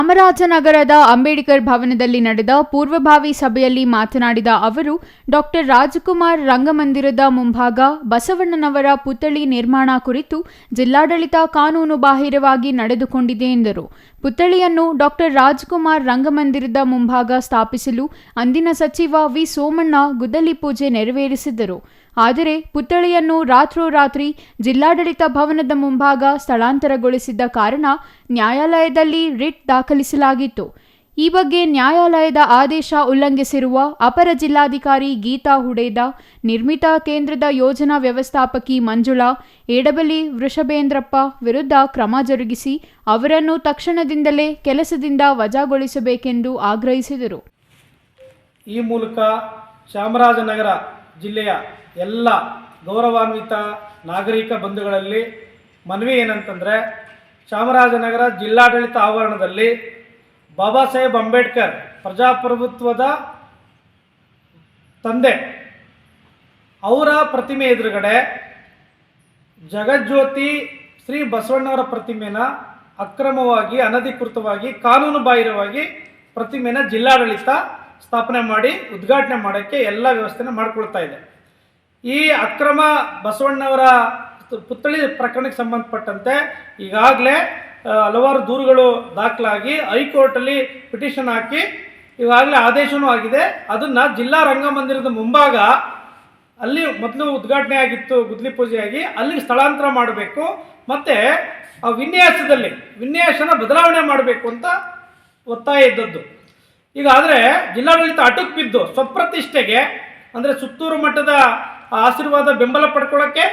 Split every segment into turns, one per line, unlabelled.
ಚಾಮರಾಜನಗರದ ಅಂಬೇಡ್ಕರ್ ಭವನದಲ್ಲಿ ನಡೆದ ಪೂರ್ವಭಾವಿ ಸಭೆಯಲ್ಲಿ ಮಾತನಾಡಿದ ಅವರು, ಡಾಕ್ಟರ್ ರಾಜಕುಮಾರ್ ರಂಗಮಂದಿರದ ಮುಂಭಾಗ ಬಸವಣ್ಣನವರ ಪುತ್ಥಳಿ ನಿರ್ಮಾಣ ಕುರಿತು ಜಿಲ್ಲಾಡಳಿತ ಕಾನೂನು ಬಾಹಿರವಾಗಿ ನಡೆದುಕೊಂಡಿದೆ ಎಂದರು. ಪುತ್ಥಳಿಯನ್ನು ಡಾಕ್ಟರ್ ರಾಜಕುಮಾರ್ ರಂಗಮಂದಿರದ ಮುಂಭಾಗ ಸ್ಥಾಪಿಸಲು ಅಂದಿನ ಸಚಿವ ವಿ ಸೋಮಣ್ಣ ಗುದ್ದಲಿ ಪೂಜೆ ನೆರವೇರಿಸಿದ್ದರು. ಆದರೆ ಪುತ್ಥಳಿಯನ್ನು ರಾತ್ರೋರಾತ್ರಿ ಜಿಲ್ಲಾಡಳಿತ ಭವನದ ಮುಂಭಾಗ ಸ್ಥಳಾಂತರಗೊಳಿಸಿದ್ದ ಕಾರಣ ನ್ಯಾಯಾಲಯದಲ್ಲಿ ರಿಟ್ ದಾಖಲಿಸಲಾಗಿತ್ತು. ಈ ಬಗ್ಗೆ ನ್ಯಾಯಾಲಯದ ಆದೇಶ ಉಲ್ಲಂಘಿಸಿರುವ ಅಪರ ಜಿಲ್ಲಾಧಿಕಾರಿ ಗೀತಾ ಹುಡೇದ, ನಿರ್ಮಿತ ಕೇಂದ್ರದ ಯೋಜನಾ ವ್ಯವಸ್ಥಾಪಕಿ ಮಂಜುಳಾ, ಎಡಬಲಿ ವೃಷಭೇಂದ್ರಪ್ಪ ವಿರುದ್ಧ ಕ್ರಮ ಜರುಗಿಸಿ ಅವರನ್ನು ತಕ್ಷಣದಿಂದಲೇ ಕೆಲಸದಿಂದ ವಜಾಗೊಳಿಸಬೇಕೆಂದು ಆಗ್ರಹಿಸಿದರು.
ಈ ಮೂಲಕ ಚಾಮರಾಜನಗರ ಜಿಲ್ಲೆಯ ಎಲ್ಲ ಗೌರವಾನ್ವಿತ ನಾಗರಿಕ ಬಂಧುಗಳಲ್ಲಿ ಮನವಿ ಏನಂತಂದರೆ, ಚಾಮರಾಜನಗರ ಜಿಲ್ಲಾಡಳಿತ ಆವರಣದಲ್ಲಿ ಬಾಬಾ ಸಾಹೇಬ್ ಅಂಬೇಡ್ಕರ್ ಪ್ರಜಾಪ್ರಭುತ್ವದ ತಂದೆ ಅವರ ಪ್ರತಿಮೆ ಎದುರುಗಡೆ ಜಗಜ್ಯೋತಿ ಶ್ರೀ ಬಸವಣ್ಣವರ ಪ್ರತಿಮೆನ ಅಕ್ರಮವಾಗಿ, ಅನಧಿಕೃತವಾಗಿ, ಕಾನೂನು ಬಾಹಿರವಾಗಿ ಪ್ರತಿಮೆನ ಜಿಲ್ಲಾಡಳಿತ ಸ್ಥಾಪನೆ ಮಾಡಿ ಉದ್ಘಾಟನೆ ಮಾಡೋಕ್ಕೆ ಎಲ್ಲ ವ್ಯವಸ್ಥೆನ ಮಾಡಿಕೊಳ್ತಾ ಇದೆ. ಈ ಅಕ್ರಮ ಬಸವಣ್ಣವರ ಪುತ್ಥಳಿ ಪ್ರಕರಣಕ್ಕೆ ಸಂಬಂಧಪಟ್ಟಂತೆ ಈಗಾಗಲೇ ಹಲವಾರು ದೂರುಗಳು ದಾಖಲಾಗಿ ಹೈಕೋರ್ಟಲ್ಲಿ ಪಿಟಿಷನ್ ಹಾಕಿ ಈಗಾಗಲೇ ಆದೇಶವೂ ಆಗಿದೆ. ಅದನ್ನು ಜಿಲ್ಲಾ ರಂಗಮಂದಿರದ ಮುಂಭಾಗ, ಅಲ್ಲಿ ಮೊದಲು ಉದ್ಘಾಟನೆ ಆಗಿತ್ತು, ಗುದ್ದಲಿ ಪೂಜೆಯಾಗಿ ಅಲ್ಲಿಗೆ ಸ್ಥಳಾಂತರ ಮಾಡಬೇಕು, ಮತ್ತು ಆ ವಿನ್ಯಾಸನ ಬದಲಾವಣೆ ಮಾಡಬೇಕು ಅಂತ ಒತ್ತಾಯ ಇದ್ದದ್ದು. ಈಗ ಆದರೆ ಜಿಲ್ಲಾಡಳಿತ ಅಟಕ್ ಬಿದ್ದು ಸ್ವಪ್ರತಿಷ್ಠೆಗೆ, ಅಂದರೆ ಸುತ್ತೂರು ಮಟ್ಟದ ಆಶೀರ್ವಾದ ಬೆಂಬಲ ಪಡ್ಕೊಳ್ಳೋಕ್ಕೆ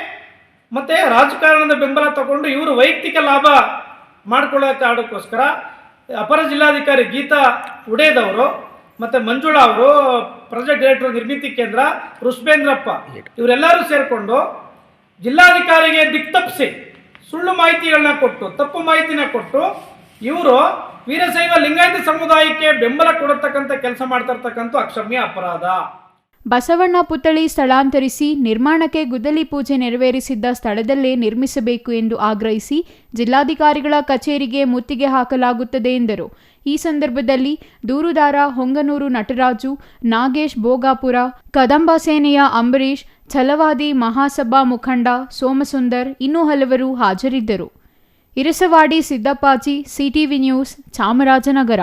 ಮತ್ತು ರಾಜಕಾರಣದ ಬೆಂಬಲ ತಗೊಂಡು ಇವರು ವೈಯಕ್ತಿಕ ಲಾಭ ಮಾಡ್ಕೊಳ್ಳೋಕ್ಕೋಸ್ಕರ ಅಪರ ಜಿಲ್ಲಾಧಿಕಾರಿ ಗೀತಾ ಹುಡೇದವರು ಮತ್ತು ಮಂಜುಳಾ ಅವರು, ಪ್ರಾಜೆಕ್ಟ್ ಡೈರೆಕ್ಟರ್ ನಿರ್ಮಿತಿ ಕೇಂದ್ರ ವೃಷಭೇಂದ್ರಪ್ಪ, ಇವರೆಲ್ಲರೂ ಸೇರಿಕೊಂಡು ಜಿಲ್ಲಾಧಿಕಾರಿಗೆ ದಿಕ್ತಪ್ಪಿಸಿ ಸುಳ್ಳು ಮಾಹಿತಿಗಳನ್ನ ಕೊಟ್ಟು, ತಪ್ಪು ಮಾಹಿತಿನ ಕೊಟ್ಟು ಇವರು ವೀರಶೈವ ಲಿಂಗಾಯತ ಸಮುದಾಯಕ್ಕೆ ಬೆಂಬಲ ಕೊಡತಕ್ಕಂಥ ಕೆಲಸ ಮಾಡ್ತಾ ಇರ್ತಕ್ಕಂಥ ಅಕ್ಷಮ್ಯ ಅಪರಾಧ.
ಬಸವಣ್ಣ ಪುತ್ಥಳಿ ಸ್ಥಳಾಂತರಿಸಿ ನಿರ್ಮಾಣಕ್ಕೆ ಗುದ್ದಲಿ ಪೂಜೆ ನೆರವೇರಿಸಿದ್ದ ಸ್ಥಳದಲ್ಲೇ ನಿರ್ಮಿಸಬೇಕು ಎಂದು ಆಗ್ರಹಿಸಿ ಜಿಲ್ಲಾಧಿಕಾರಿಗಳ ಕಚೇರಿಗೆ ಮುತ್ತಿಗೆ ಹಾಕಲಾಗುತ್ತದೆ ಎಂದರು. ಈ ಸಂದರ್ಭದಲ್ಲಿ ದೂರುದಾರ ಹೊಂಗನೂರು ನಟರಾಜು, ನಾಗೇಶ್ ಭೋಗಾಪುರ, ಕದಂಬ ಸೇನೆಯ ಅಂಬರೀಶ್, ಛಲವಾದಿ ಮಹಾಸಭಾ ಮುಖಂಡ ಸೋಮಸುಂದರ್ ಇನ್ನೂ ಹಲವರು ಹಾಜರಿದ್ದರು. Irasavadi Siddappaji, CTV news, Chamarajanagar.